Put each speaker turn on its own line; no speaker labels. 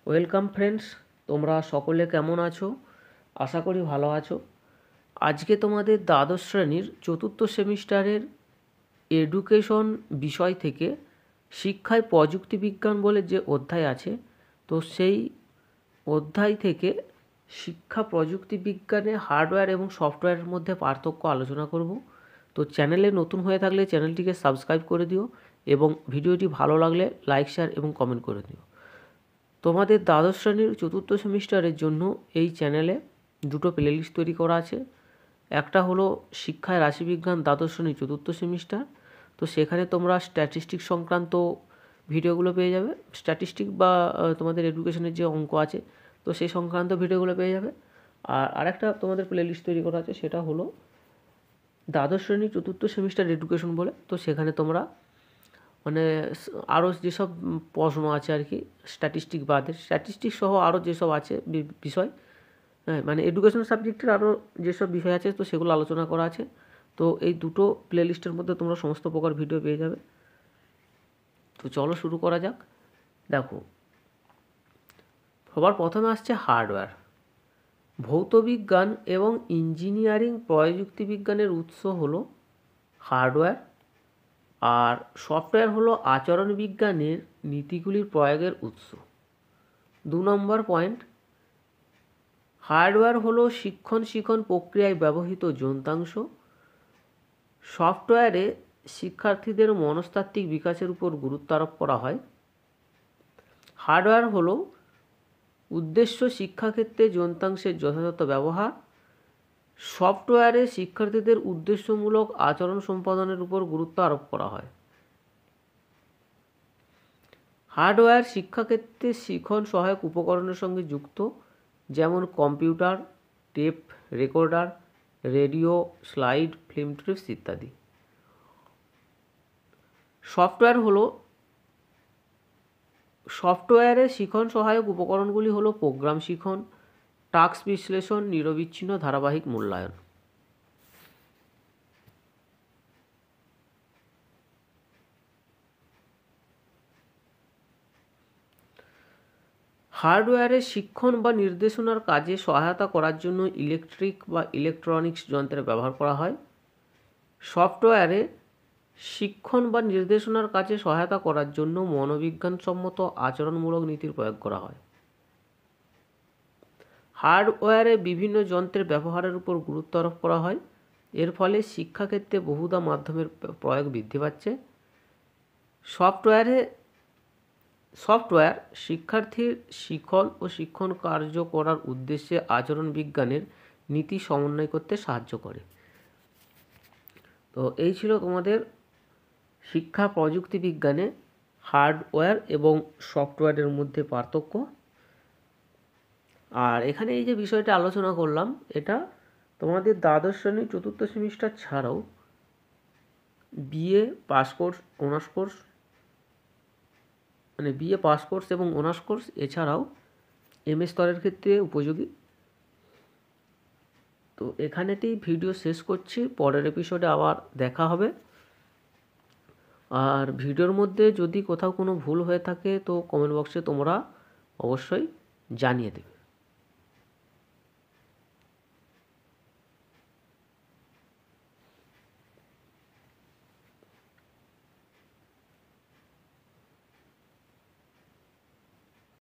Welcome friends, তোমরা সকলে কেমন আছো? আশা করি ভালো আছো। আজকে তোমাদের দ্বাদশ শ্রেণীর চতুর্থ সেমিস্টারের এডুকেশন বিষয় থেকে শিক্ষায় প্রযুক্তিবিজ্ঞান বলে যে অধ্যায় আছে, তো সেই অধ্যায় থেকে শিক্ষা প্রযুক্তিবিজ্ঞানে হার্ডওয়্যার এবং সফটওয়্যারের মধ্যে পার্থক্য আলোচনা করব। তো চ্যানেলে নতুন হয়ে থাকলে চ্যানেলটিকে সাবস্ক্রাইব করে দিও এবং ভিডিওটি ভালো লাগলে লাইক শেয়ার এবং কমেন্ট করে দিও। তোমাদের দ্বাদশ শ্রেণীর চতুর্থ সেমিস্টারের জন্য এই চ্যানেলে দুটো প্লেলিস্ট তৈরি করা আছে। একটা হলো শিক্ষায় রাশিবিজ্ঞান দ্বাদশ শ্রেণী চতুর্থ সেমিস্টার, তো সেখানে তোমরা স্ট্যাটিস্টিক সংক্রান্ত ভিডিওগুলো পেয়ে যাবে। স্ট্যাটিস্টিক বা তোমাদের এডুকেশনের যে অঙ্ক আছে, তো সেই সংক্রান্ত ভিডিওগুলো পেয়ে যাবে। আর আরেকটা তোমাদের প্লেলিস্ট তৈরি করা আছে, সেটা হলো দ্বাদশ শ্রেণী চতুর্থ সেমিস্টার এডুকেশন বলে। তো সেখানে তোমরা মানে আরও যেসব প্রশ্ন আছে আর কি, স্ট্যাটিস্টিক বাদে, স্ট্যাটিস্টিক সহ আরও যেসব আছে বিষয়, হ্যাঁ মানে এডুকেশন সাবজেক্টের আরও যেসব বিষয় আছে, তো সেগুলো আলোচনা করা আছে। তো এই দুটো প্লেলিস্টের মধ্যে তোমরা সমস্ত প্রকার ভিডিও পেয়ে যাবে। তো চলো শুরু করা যাক। দেখো, সবার প্রথমে আসছে হার্ডওয়্যার। ভৌতবিজ্ঞান এবং ইঞ্জিনিয়ারিং প্রযুক্তিবিজ্ঞানের উৎস হলো হার্ডওয়্যার, আর সফটওয়্যার হলো আচরণ বিজ্ঞানের নীতিগুলির প্রয়োগের উৎস। 2 নম্বর পয়েন্ট, হার্ডওয়্যার হলো শিক্ষণ প্রক্রিয়ায় ব্যবহৃত যন্ত্রাংশ। সফটওয়্যারে শিক্ষার্থীদের মনস্তাত্ত্বিক বিকাশের উপর গুরুত্ব আরোপ করা হয়। হার্ডওয়্যার হলো উদ্দেশ্য শিক্ষাক্ষেত্রে যন্ত্রাংশের যথাযথ ব্যবহার। সফটওয়্যারে শিক্ষার্থীদের উদ্দেশ্যমূলক আচরণ সম্পাদনের উপর গুরুত্ব আরোপ করা হয়। হার্ডওয়্যার শিক্ষাক্ষেত্রে শিখন সহায়ক উপকরণের সঙ্গে যুক্ত, যেমন computer, tape recorder, radio, slide, film strips ইত্যাদি। সফটওয়্যারে শিখন সহায়ক উপকরণগুলি হলো প্রোগ্রাম শিখন, টাস্ক বিশ্লেষণ, নিরবিচ্ছিন্ন ধারাবাহিক মূল্যায়ন। হার্ডওয়্যারে শিক্ষণ বা নির্দেশনার কাজে সহায়তা করার জন্য ইলেকট্রিক বা ইলেকট্রনিক্স যন্ত্রের ব্যবহার করা হয়। সফটওয়্যারে শিক্ষণ বা নির্দেশনার কাজে সহায়তা করার জন্য মনোবিজ্ঞানসম্মত আচরণমূলক নীতির প্রয়োগ করা হয়। হার্ডওয়্যারে বিভিন্ন যন্ত্রের ব্যবহারের উপর গুরুত্ব আরোপ করা হয়। এর ফলে শিক্ষাক্ষেত্রে বহুধা মাধ্যমের প্রয়োগ বৃদ্ধি পাচ্ছে। সফটওয়্যার শিক্ষার্থীর শিখন ও শিক্ষণ কার্য করার উদ্দেশ্যে আচরণ বিজ্ঞানের নীতি সমন্বয় করতে সাহায্য করে। তো এই ছিল তোমাদের শিক্ষা প্রযুক্তি বিজ্ঞানে হার্ডওয়্যার এবং সফটওয়্যারের মধ্যে পার্থক্য। আর এখানে এই যে বিষয়টা আলোচনা করলাম, এটা তোমাদের দ্বাদশ শ্রেণী চতুর্থ সেমিস্টার ছাড়াও BA pass course, honours course, মানে বিএ পাস কোর্স এবং অনার্স কোর্স, এছাড়াও এমএ স্তরের ক্ষেত্রে উপযোগী। তো এখানেতেই ভিডিও শেষ করছি, পরের এপিসোডে আবার দেখা হবে। আর ভিডিওর মধ্যে যদি কোথাও কোনো ভুল হয়ে থাকে তো কমেন্ট বক্সে তোমরা অবশ্যই জানিয়ে দেবে।